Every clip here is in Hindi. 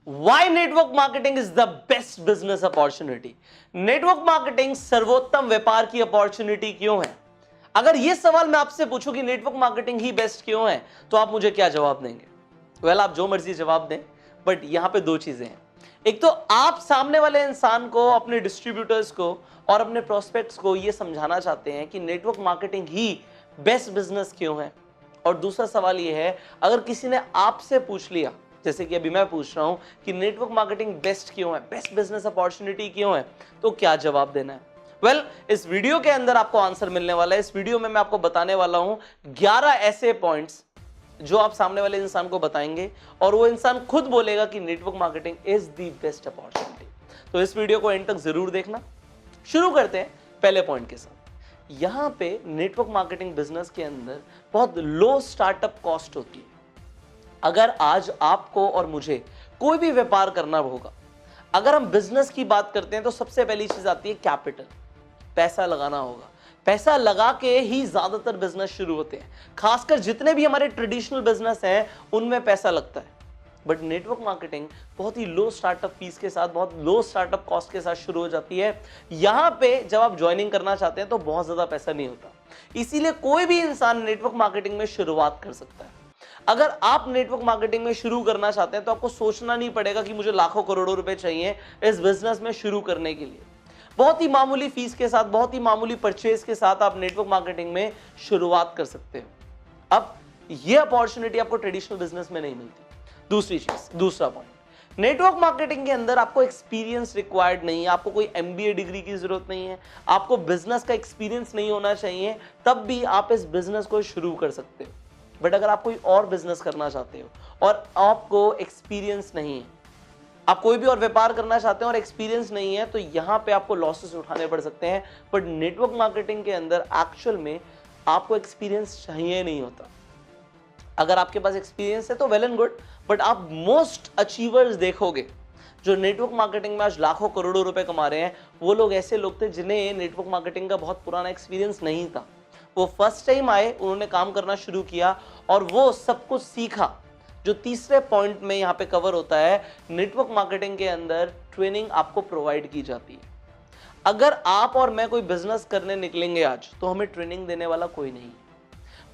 Why network marketing is the best business opportunity? Network marketing सर्वोत्तम व्यापार की अपॉर्चुनिटी क्यों है? अगर यह सवाल मैं आपसे पूछूं कि नेटवर्क मार्केटिंग ही बेस्ट क्यों है, तो आप मुझे क्या जवाब देंगे? आप जो मर्जी जवाब दें, बट यहां पे दो चीजें हैं। एक तो आप सामने वाले इंसान को, अपने डिस्ट्रीब्यूटर्स को और अपने प्रोस्पेक्ट्स को यह समझाना चाहते हैं कि नेटवर्क मार्केटिंग ही बेस्ट बिजनेस क्यों है। और दूसरा सवाल यह है, अगर किसी ने आपसे पूछ लिया, जैसे कि अभी मैं पूछ रहा हूं कि नेटवर्क मार्केटिंग बेस्ट क्यों है, बेस्ट बिजनेस अपॉर्चुनिटी क्यों है, तो क्या जवाब देना है? इस वीडियो के अंदर आपको आंसर मिलने वाला है। इस वीडियो में मैं आपको बताने वाला हूं 11 ऐसे पॉइंट्स जो आप सामने वाले इंसान को बताएंगे और वो इंसान खुद बोलेगा कि network marketing is the best opportunity. तो इस वीडियो को एंड तक जरूर देखना। शुरू करते हैं पहले पॉइंट के साथ। यहां पे नेटवर्क मार्केटिंग बिजनेस के अंदर बहुत लो स्टार्टअप कॉस्ट होती है। अगर आज आपको और मुझे कोई भी व्यापार करना होगा, अगर हम बिजनेस की बात करते हैं तो सबसे पहली चीज आती है कैपिटल, पैसा लगाना होगा। पैसा लगा के ही ज्यादातर बिजनेस शुरू होते हैं, खासकर जितने भी हमारे ट्रेडिशनल बिजनेस हैं उनमें पैसा लगता है। बट नेटवर्क मार्केटिंग बहुत ही लो स्टार्टअप फीस के साथ, बहुत लो स्टार्टअप कॉस्ट के साथ शुरू हो जाती है। यहां पे जब आप ज्वाइनिंग करना चाहते हैं तो बहुत ज्यादा पैसा नहीं होता, इसीलिए कोई भी इंसान नेटवर्क मार्केटिंग में शुरुआत कर सकता है। अगर आप नेटवर्क मार्केटिंग में शुरू करना चाहते हैं तो आपको सोचना नहीं पड़ेगा कि मुझे लाखों करोड़ों रुपए चाहिए इस बिजनेस में शुरू करने के लिए। बहुत ही मामूली फीस के साथ, बहुत ही मामूली परचेज के साथ आप नेटवर्क मार्केटिंग में शुरुआत कर सकते हो। अब यह अपॉर्चुनिटी आपको ट्रेडिशनल बिजनेस में नहीं मिलती। दूसरा पॉइंट, नेटवर्क मार्केटिंग के अंदर आपको एक्सपीरियंस रिक्वायर्ड नहीं है, आपको कोई एमबीए डिग्री की जरूरत नहीं है, आपको बिजनेस का एक्सपीरियंस नहीं होना चाहिए, तब भी आप इस बिजनेस को शुरू कर सकते हो। बट अगर आप कोई और बिजनेस करना चाहते हो और आपको एक्सपीरियंस नहीं है, आप कोई भी और व्यापार करना चाहते हैं और एक्सपीरियंस नहीं है, तो यहां पे आपको लॉसेस उठाने पड़ सकते हैं। बट नेटवर्क मार्केटिंग के अंदर एक्चुअल में आपको एक्सपीरियंस चाहिए नहीं होता। अगर आपके पास एक्सपीरियंस है तो वेल एंड गुड, बट आप मोस्ट अचीवर्स देखोगे जो नेटवर्क मार्केटिंग में आज लाखों करोड़ों रुपए कमा रहे हैं, वो लोग ऐसे लोग थे जिन्हें नेटवर्क मार्केटिंग का बहुत पुराना एक्सपीरियंस नहीं था। वो फर्स्ट टाइम आए, उन्होंने काम करना शुरू किया और वो सब कुछ सीखा। जो तीसरे पॉइंट में यहां पे कवर होता है, नेटवर्क मार्केटिंग के अंदर ट्रेनिंग आपको प्रोवाइड की जाती है। अगर आप और मैं कोई बिजनेस करने निकलेंगे आज, तो हमें ट्रेनिंग देने वाला कोई नहीं।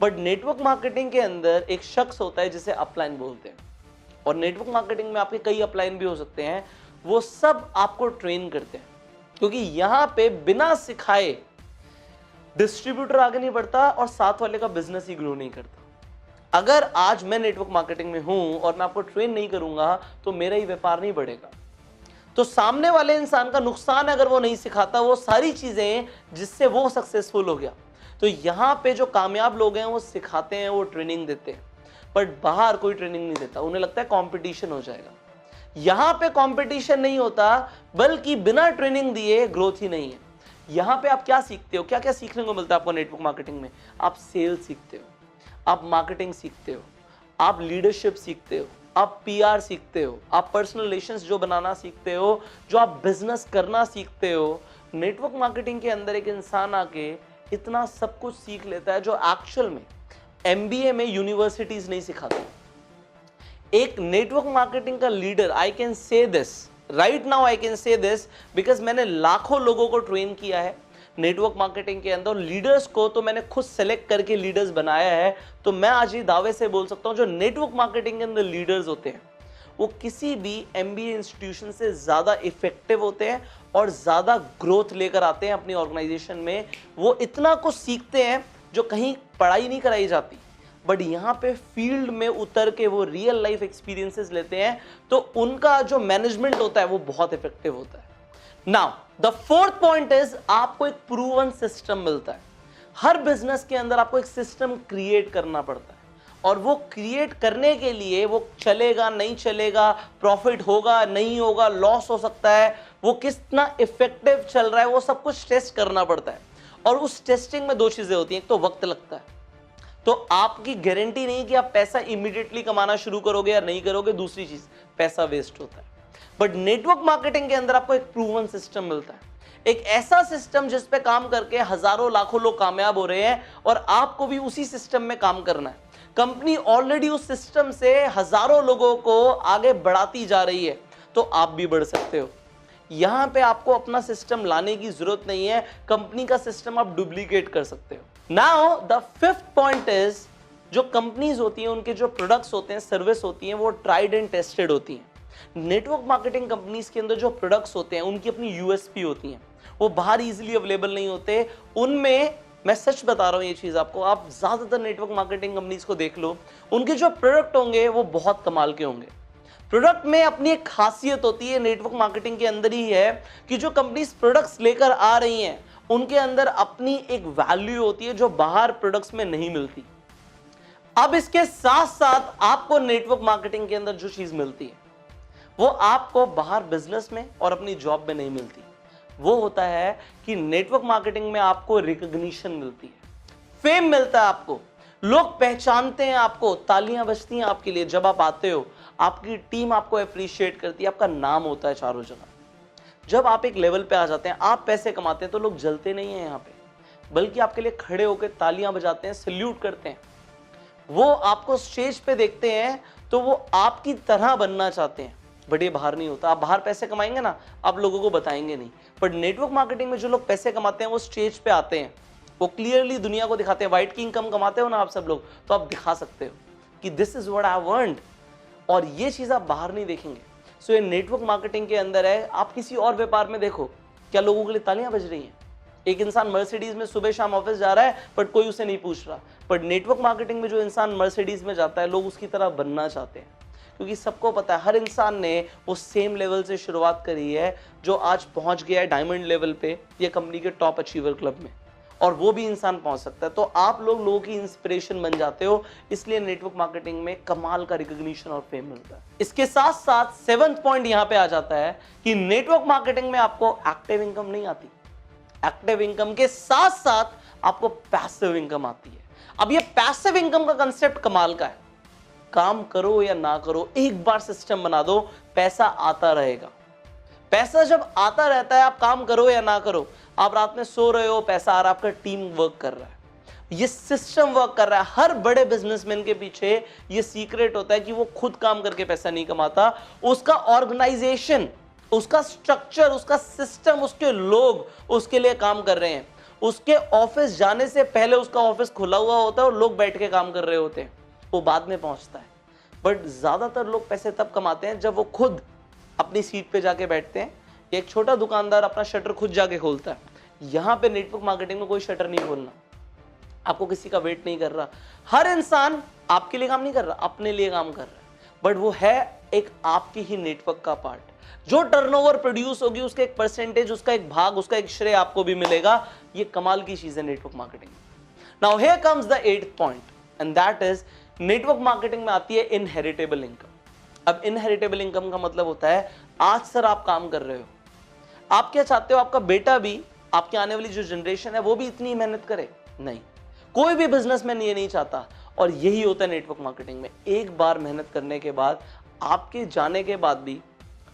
बट नेटवर्क मार्केटिंग के अंदर एक शख्स होता है जिसे अपलाइन बोलते हैं, और नेटवर्क मार्केटिंग में आपके कई अपलाइन भी हो सकते हैं। वो सब आपको ट्रेन करते हैं, क्योंकि यहां पे बिना सिखाए डिस्ट्रीब्यूटर आगे नहीं बढ़ता और साथ वाले का बिजनेस ही ग्रो नहीं करता। अगर आज मैं नेटवर्क मार्केटिंग में हूं और मैं आपको ट्रेन नहीं करूंगा तो मेरा ही व्यापार नहीं बढ़ेगा। तो सामने वाले इंसान का नुकसान है अगर वो नहीं सिखाता वो सारी चीजें जिससे वो सक्सेसफुल हो गया। तो यहां पे जो कामयाब लोग हैं वो सिखाते हैं, वो ट्रेनिंग देते हैं, बट बाहर कोई ट्रेनिंग नहीं देता। उन्हें लगता है कंपटीशन हो जाएगा। यहां पे कंपटीशन नहीं होता, बल्कि बिना ट्रेनिंग दिए ग्रोथ ही नहीं है। यहां पे आप क्या सीखते हो, क्या क्या सीखने को मिलता है आपको नेटवर्क मार्केटिंग में? आप सेल्स सीखते हो, आप मार्केटिंग सीखते हो, आप लीडरशिप सीखते हो, आप पीआर सीखते हो, आप पर्सनल रिलेशंस जो बनाना सीखते हो, जो आप बिजनेस करना सीखते हो। नेटवर्क मार्केटिंग के अंदर एक इंसान आके इतना सब कुछ सीख लेता है जो एक्चुअल में एमबीए में यूनिवर्सिटीज नहीं सिखाते। एक नेटवर्क मार्केटिंग का leader, I can say this right now, I can say this because मैंने लाखों लोगों को ट्रेन किया है नेटवर्क मार्केटिंग के अंदर। लीडर्स को तो मैंने खुद सेलेक्ट करके लीडर्स बनाया है। तो मैं आज ये दावे से बोल सकता हूं, जो नेटवर्क मार्केटिंग के अंदर लीडर्स होते हैं वो किसी भी एमबीए इंस्टीट्यूशन से ज्यादा इफेक्टिव होते हैं और ज्यादा ग्रोथ लेकर आते हैं अपनी ऑर्गेनाइजेशन में। वो इतना कुछ सीखते हैं जो कहीं पढ़ाई नहीं कराई जाती, बट यहां पे फील्ड में उतर के वो रियल लाइफ एक्सपीरियंसेस लेते हैं, तो उनका जो मैनेजमेंट होता है वो बहुत इफेक्टिव होता है। Now the fourth point is, आपको एक प्रूवन सिस्टम मिलता है। हर बिजनेस के अंदर आपको एक सिस्टम क्रिएट करना पड़ता है, और वो क्रिएट करने के लिए वो चलेगा नहीं चलेगा, प्रॉफिट होगा नहीं होगा, लॉस हो सकता है, वो कितना इफेक्टिव चल रहा है, वो सब कुछ टेस्ट करना पड़ता है। और उस टेस्टिंग में दो चीजें होती हैं, एक तो वक्त लगता है, तो आपकी गारंटी नहीं कि आप पैसा इमीडिएटली कमाना शुरू करोगे या नहीं करोगे। दूसरी चीज, पैसा वेस्ट होता है। बट नेटवर्क मार्केटिंग के अंदर आपको एक प्रूवन सिस्टम मिलता है, एक ऐसा सिस्टम जिस पे काम करके हजारों लाखों लोग कामयाब हो रहे हैं और आपको भी उसी सिस्टम में काम करना है। कंपनी ऑलरेडी उस सिस्टम से हजारों लोगों को आगे बढ़ाती जा रही है, तो आप भी बढ़ सकते हो। यहां पे आपको अपना सिस्टम लाने की जरूरत नहीं है, कंपनी का सिस्टम आप डुप्लीकेट कर सकते हो। Now the fifth point is, जो कंपनीज होती हैं उनके जो प्रोडक्ट्स होते हैं, सर्विस होती हैं, वो ट्राइड एंड टेस्टेड होती हैं। नेटवर्क मार्केटिंग कंपनीज के अंदर जो प्रोडक्ट्स होते हैं उनकी अपनी यूएसपी होती हैं, वो बाहर इजीली अवेलेबल नहीं होते। उनमें मैं सच बता रहा हूं ये चीज आपको, आप ज्यादातर नेटवर्क मार्केटिंग कंपनीज को देख लो, उनके जो प्रोडक्ट होंगे वो बहुत कमाल के होंगे। प्रोडक्ट में अपनी एक खासियत होती है, नेटवर्क मार्केटिंग के अंदर ही है कि जो कंपनीज प्रोडक्ट्स लेकर आ रही हैं उनके अंदर अपनी एक वैल्यू होती है जो बाहर प्रोडक्ट्स में नहीं मिलती। अब इसके साथ साथ आपको नेटवर्क मार्केटिंग के अंदर जो चीज मिलती है वो आपको बाहर बिजनेस में और अपनी जॉब में नहीं मिलती। वो होता है कि नेटवर्क मार्केटिंग में आपको रिकॉग्निशन मिलती है, फेम मिलता है, आपको लोग पहचानते हैं, आपको तालियां बजती हैं आपके लिए जब आप आते हो, आपकी टीम आपको अप्रिशिएट करती है, आपका नाम होता है चारों जगह। जब आप एक लेवल पे आ जाते हैं, आप पैसे कमाते हैं, तो लोग जलते नहीं हैं यहाँ पे, बल्कि आपके लिए खड़े होकर तालियां बजाते हैं, सल्यूट करते हैं। वो आपको स्टेज पे देखते हैं तो वो आपकी तरह बनना चाहते हैं, बट ये बाहर नहीं होता। आप बाहर पैसे कमाएंगे ना, आप लोगों को बताएंगे नहीं, बट नेटवर्क मार्केटिंग में जो लोग पैसे कमाते हैं वो स्टेज पे आते हैं, वो क्लियरली दुनिया को दिखाते हैं। व्हाइट की इनकम कमाते हो ना आप सब लोग, तो आप दिखा सकते हो कि this is what I want, और ये चीज आप बाहर नहीं देखेंगे। सो ये नेटवर्क मार्केटिंग के अंदर है। आप किसी और व्यापार में देखो, क्या लोगों के लिए तालियां बज रही हैं? एक इंसान मर्सिडीज में सुबह शाम ऑफिस जा रहा है बट कोई उसे नहीं पूछ रहा, बट नेटवर्क मार्केटिंग में जो इंसान मर्सिडीज में जाता है, लोग उसकी तरह बनना चाहते हैं, क्योंकि सबको पता है हर इंसान ने वो सेम लेवल से शुरुआत करी है जो आज पहुंच गया है डायमंड लेवल पे या कंपनी के टॉप अचीवर क्लब में, और वो भी इंसान पहुंच सकता है। तो आप लोगों की इंस्पिरेशन बन जाते हो, इसलिए नेटवर्क मार्केटिंग में कमाल का रिकॉग्निशन और फेम मिलता है। इसके साथ साथ सेवंथ पॉइंट यहां पे आ जाता है कि नेटवर्क मार्केटिंग में आपको एक्टिव इनकम नहीं आती, एक्टिव इनकम के साथ साथ आपको पैसिव इनकम आती है। अब ये पैसिव इनकम का कंसेप्ट कमाल का है। काम करो या ना करो, एक बार सिस्टम बना दो, पैसा आता रहेगा। पैसा जब आता रहता है, आप काम करो या ना करो, आप रात में सो रहे हो, पैसा आ रहा है, आपका टीम वर्क कर रहा है, ये सिस्टम वर्क कर रहा है। हर बड़े बिजनेसमैन के पीछे ये सीक्रेट होता है कि वो खुद काम करके पैसा नहीं कमाता, उसका ऑर्गेनाइजेशन, उसका स्ट्रक्चर, उसका सिस्टम, उसके लोग उसके लिए काम कर रहे हैं। उसके ऑफिस जाने से पहले उसका ऑफिस खुला हुआ होता है और लोग बैठ के काम कर रहे होते हैं, वो बाद में पहुंचता है। बट ज्यादातर लोग पैसे तब कमाते हैं जब वो खुद अपनी सीट पे जाके बैठते हैं। एक छोटा दुकानदार अपना शटर खुद जाके खोलता है। यहां पे नेटवर्क मार्केटिंग में कोई शटर नहीं खोलना, आपको किसी का वेट नहीं कर रहा। हर इंसान आपके लिए काम नहीं कर रहा, अपने लिए काम कर रहा है, बट वो है एक आपकी ही नेटवर्क का पार्ट। जो टर्नओवर प्रोड्यूस होगी उसका एक परसेंटेज, उसका एक भाग, उसका एक श्रेय आपको भी मिलेगा। ये कमाल की चीज है network marketing. Now here comes the 8th point, and that is network marketing में आती है इनहेरिटेबल इनकम। अब इनहेरिटेबल इनकम का मतलब होता है, आज सर आप काम कर रहे हो, आप क्या चाहते हो आपका बेटा भी, आपकी आने वाली जो जनरेशन है वो भी इतनी मेहनत करे? नहीं, कोई भी बिजनेसमैन ये नहीं चाहता। और यही होता है नेटवर्क मार्केटिंग में, एक बार मेहनत करने के बाद, आपके जाने के बाद भी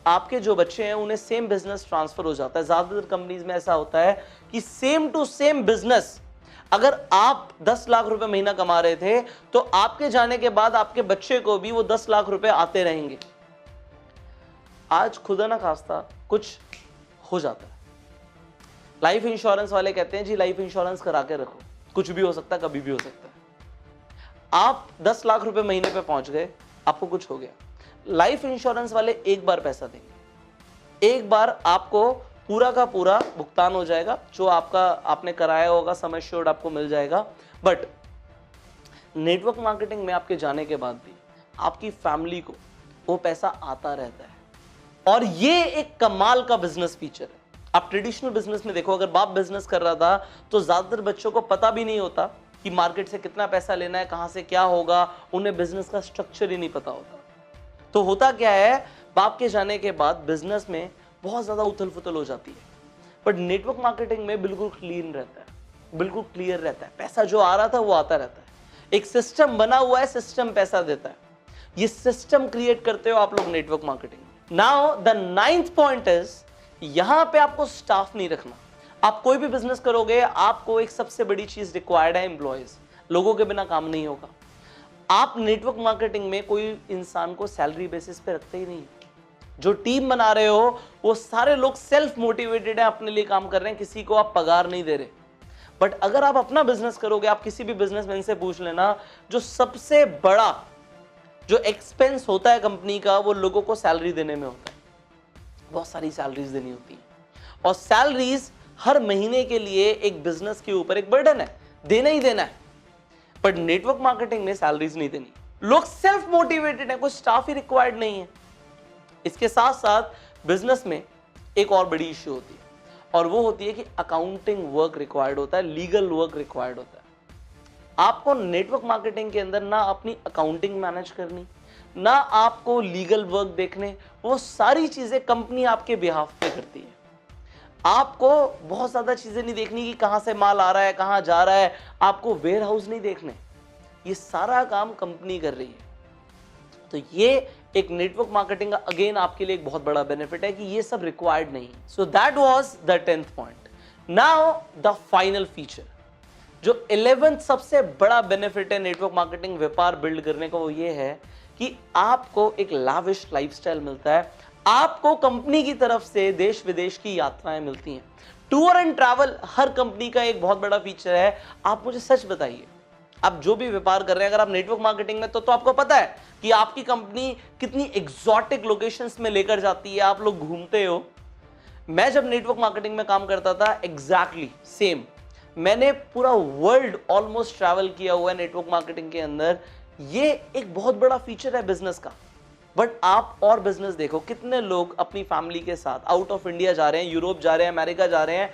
आपके जो बच्चे हैं उन्हें सेम बिजनेस ट्रांसफर हो जाता है। ज्यादातर कंपनीज में ऐसा होता है कि सेम टू सेम बिजनेस, अगर आप 10 लाख रुपए महीना कमा रहे थे तो आपके जाने के बाद आपके बच्चे को भी वो 10 लाख रुपए आते रहेंगे। आज खुदा ना खास्ता कुछ हो जाता है, लाइफ इंश्योरेंस वाले कहते हैं जी लाइफ इंश्योरेंस करा के रखो, कुछ भी हो सकता है, कभी भी हो सकता है। आप 10 लाख रुपए महीने पे पहुंच गए, आपको कुछ हो गया, लाइफ इंश्योरेंस वाले एक बार पैसा देंगे, एक बार आपको पूरा का पूरा भुगतान हो जाएगा, जो आपका आपने कराया होगा सम एश्योर्ड आपको मिल जाएगा। बट नेटवर्क मार्केटिंग में आपके जाने के बाद भी आपकी फैमिली को वो पैसा आता रहता है, और ये एक कमाल का बिजनेस फीचर है। आप ट्रेडिशनल बिजनेस में देखो, अगर बाप बिजनेस कर रहा था तो ज्यादातर बच्चों को पता भी नहीं होता कि मार्केट से कितना पैसा लेना है, कहां से क्या होगा, उन्हें बिजनेस का स्ट्रक्चर ही नहीं पता होता। तो होता क्या है, बाप के जाने के बाद बिजनेस में बहुत ज्यादा उथल फुथल हो जाती है, बट नेटवर्क मार्केटिंग में बिल्कुल क्लीन रहता है, बिल्कुल क्लियर रहता है। पैसा जो आ रहा था वो आता रहता है, एक सिस्टम बना हुआ है, सिस्टम पैसा देता है। ये सिस्टम क्रिएट करते हो आप लोग network marketing. Now the 9th point is, यहां पे आपको स्टाफ नहीं रखना। आप कोई भी बिजनेस करोगे, आपको एक सबसे बड़ी चीज रिक्वायर्ड है, एम्प्लॉयज। लोगों के बिना काम नहीं होगा। आप नेटवर्क मार्केटिंग में कोई इंसान को सैलरी बेसिस पे रखते ही नहीं। जो टीम बना रहे हो वो सारे लोग सेल्फ मोटिवेटेड है, अपने लिए काम कर रहे हैं, किसी को आप पगार नहीं दे रहे। बट अगर आप अपना बिजनेस करोगे, आप किसी भी बिजनेसमैन से पूछ लेना, जो सबसे बड़ा जो एक्सपेंस होता है कंपनी का वो लोगों को सैलरी देने में होता है। बहुत सारी सैलरीज देनी होती है और सैलरीज हर महीने के लिए एक बिजनेस के ऊपर एक बर्डन है, देना ही देना है। बट नेटवर्क मार्केटिंग में सैलरीज नहीं देनी, लोग सेल्फ मोटिवेटेड है, कोई स्टाफ ही रिक्वायर्ड नहीं है। इसके साथ साथ बिजनेस में एक और बड़ी इश्यू होती है और वो होती है कि अकाउंटिंग वर्क रिक्वायर्ड होता है, लीगल वर्क रिक्वायर्ड होता है। आपको नेटवर्क मार्केटिंग के अंदर ना अपनी अकाउंटिंग मैनेज करनी, ना आपको लीगल वर्क देखने, वो सारी चीजें कंपनी आपके बिहाफ पे करती है। आपको बहुत ज्यादा चीजें नहीं देखनी कि कहां से माल आ रहा है, कहां जा रहा है, आपको वेयर हाउस नहीं देखने, ये सारा काम कंपनी कर रही है। तो ये एक नेटवर्क मार्केटिंग का अगेन आपके लिए एक बहुत बड़ा बेनिफिट है कि ये सब रिक्वायर्ड नहीं है। So that was the 10th point. Now the final feature, जो 11th सबसे बड़ा बेनिफिट है नेटवर्क मार्केटिंग व्यापार बिल्ड करने का, वो ये है कि आपको एक लाविश लाइफस्टाइल मिलता है। आपको कंपनी की तरफ से देश विदेश की यात्राएं मिलती हैं। Tour and travel her company का एक बहुत बड़ा फीचर है। आप मुझे सच बताइए, आप जो भी व्यापार कर रहे हैं, अगर आप नेटवर्क मार्केटिंग में तो आपको पता है कि आपकी कंपनी कितनी एग्जॉटिक लोकेशंस में लेकर जाती है, आप लोग घूमते हो। मैं जब नेटवर्क मार्केटिंग में काम करता था, एग्जैक्टली सेम, मैंने पूरा वर्ल्ड ऑलमोस्ट ट्रैवल किया हुआ है नेटवर्क मार्केटिंग के अंदर। ये एक बहुत बड़ा फीचर है बिजनेस का। बट आप और बिजनेस देखो, कितने लोग अपनी फैमिली के साथ आउट ऑफ इंडिया जा रहे हैं, यूरोप जा रहे हैं, अमेरिका जा रहे हैं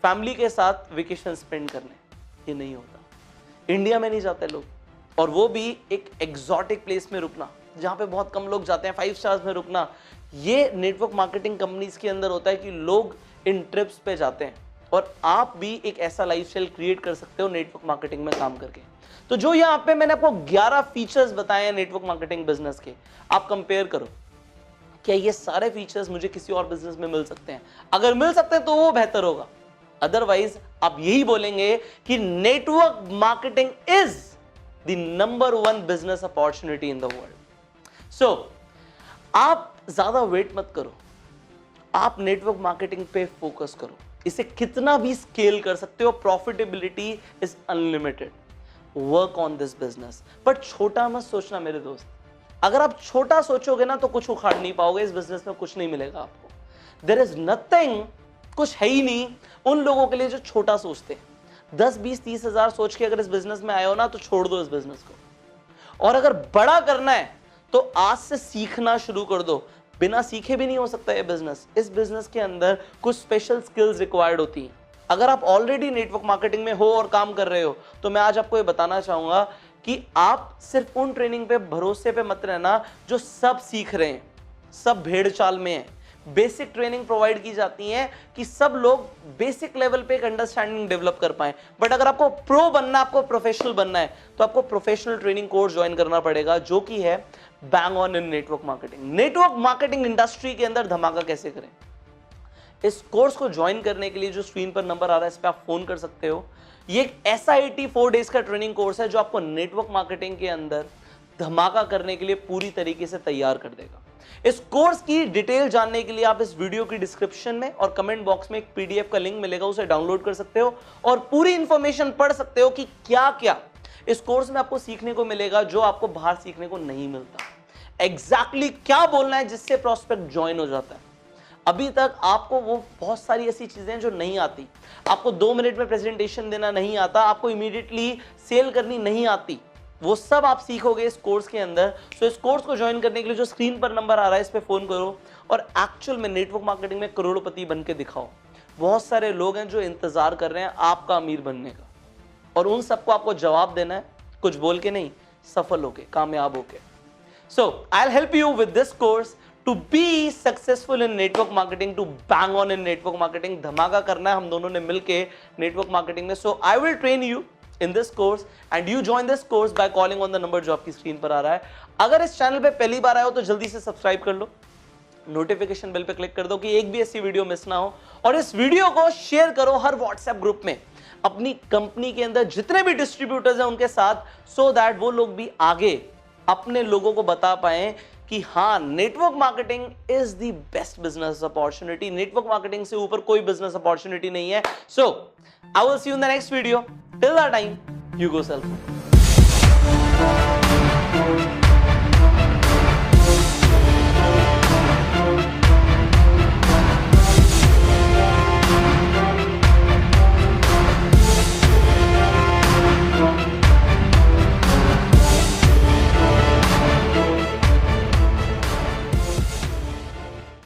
फैमिली के साथ वेकेशन स्पेंड करने। ये नहीं होता, इंडिया में नहीं जाते लोग, और वो भी एक एग्जॉटिक प्लेस में रुकना जहां पे बहुत कम लोग जाते हैं, 5 स्टार्स में रुकना। ये नेटवर्क मार्केटिंग कंपनीज के अंदर होता है कि लोग इन ट्रिप्स पे जाते हैं, और आप भी एक ऐसा लाइफस्टाइल क्रिएट कर सकते हो नेटवर्क मार्केटिंग में काम करके। तो जो यहां पे मैंने आपको 11 फीचर्स बताए हैं नेटवर्क मार्केटिंग बिजनेस के, आप कंपेयर करो, क्या ये सारे फीचर्स मुझे किसी और बिजनेस में मिल सकते हैं? अगर मिल सकते हैं तो वो बेहतर होगा, अदरवाइज आप यही बोलेंगे कि network marketing is the number 1 business opportunity in the world. So आप ज्यादा वेट मत करो, आप नेटवर्क मार्केटिंग पे फोकस करो। इसे कितना भी स्केल कर सकते हो, profitability is unlimited. Work on this business, but छोटा मत सोचना मेरे दोस्त। अगर आप छोटा सोचोगे ना तो कुछ उखाड़ नहीं पाओगे, इस बिजनेस में कुछ नहीं मिलेगा आपको। देयर इज नथिंग, कुछ है ही नहीं उन लोगों के लिए जो छोटा सोचते हैं। 10, 20, 30 हजार सोच के अगर इस बिजनेस में आए हो ना तो छोड़ दो इस बिजनेस को। और अगर बड़ा करना है तो आज से सीखना शुरू कर दो। बिना सीखे भी नहीं हो सकता ये बिजनेस। इस बिजनेस के अंदर कुछ स्पेशल स्किल्स रिक्वायर्ड होती हैं। अगर आप ऑलरेडी नेटवर्क मार्केटिंग में हो और काम कर रहे हो तो मैं आज आपको ये बताना चाहूंगा कि आप सिर्फ उन ट्रेनिंग पे भरोसे पे मत रहना जो सब सीख रहे हैं, सब भेड़ चाल में है। बेसिक ट्रेनिंग प्रोवाइड की जाती है कि सब लोग बेसिक लेवल पे एक अंडरस्टैंडिंग डेवलप कर पाए। बट अगर आपको प्रो बनना, आपको प्रोफेशनल बनना है तो आपको प्रोफेशनल ट्रेनिंग कोर्स ज्वाइन करना पड़ेगा, जो कि है bang on in network marketing. Network marketing industry के अंदर धमाका कैसे करें, इस कोर्स को ज्वाइन करने के लिए जो स्क्रीन पर नंबर आ रहा है इस पर आप फोन कर सकते हो। ये एक SIT 4 डेज का ट्रेनिंग कोर्स है जो आपको नेटवर्क मार्केटिंग के अंदर धमाका करने के लिए पूरी तरीके से तैयार कर देगा। इस कोर्स की डिटेल जानने के लिए आप इस वीडियो की डिस्क्रिप्शन में और कमेंट बॉक्स में एक PDF का लिंक मिलेगा, उसे डाउनलोड कर सकते हो और पूरी इंफॉर्मेशन पढ़ सकते हो कि क्या क्या इस कोर्स में आपको सीखने को मिलेगा जो आपको बाहर सीखने को नहीं मिलता। एग्जैक्टली क्या बोलना है जिससे प्रोस्पेक्ट ज्वाइन हो जाता है। अभी तक आपको वो बहुत सारी ऐसी चीजें जो नहीं आती, आपको 2 मिनट में प्रेजेंटेशन देना नहीं आता, आपको इमीडिएटली सेल करनी नहीं आती, वो सब आप सीखोगे इस कोर्स के अंदर। सो इस कोर्स को ज्वाइन करने के लिए जो स्क्रीन पर नंबर आ रहा है इस पे फोन करो और एक्चुअल में नेटवर्क मार्केटिंग में करोड़पति बन के दिखाओ। बहुत सारे लोग हैं जो इंतजार कर रहे हैं आपका अमीर बनने का, और उन सबको आपको जवाब देना है, कुछ बोल के नहीं, सफल होके, कामयाब होके। So I will help you with this course to be successful in network marketing, to bang on in network marketing। धमाका करना है हम दोनों ने मिलके नेटवर्क मार्केटिंग में। So I will train you in this course and you join this course by calling on the number जो आपकी स्क्रीन पर आ रहा है। अगर इस चैनल पे पहली बार आए हो तो जल्दी से सब्सक्राइब कर लो, नोटिफिकेशन बेल पे क्लिक कर दो कि एक भी ऐसी वीडियो मिस ना हो, और इस वीडियो को शेयर करो हर व्हाट्सएप ग्रुप में। अपनी कंपनी के अंदर जितने भी डिस्ट्रीब्यूटर्स हैं उनके साथ, सो दैट वो लोग भी आगे अपने लोगों को बता पाए कि हाँ, network marketing is the best business opportunity. Network marketing से ऊपर कोई बिजनेस अपॉर्चुनिटी नहीं है। So I will see you in the next video. Till that time, you go self.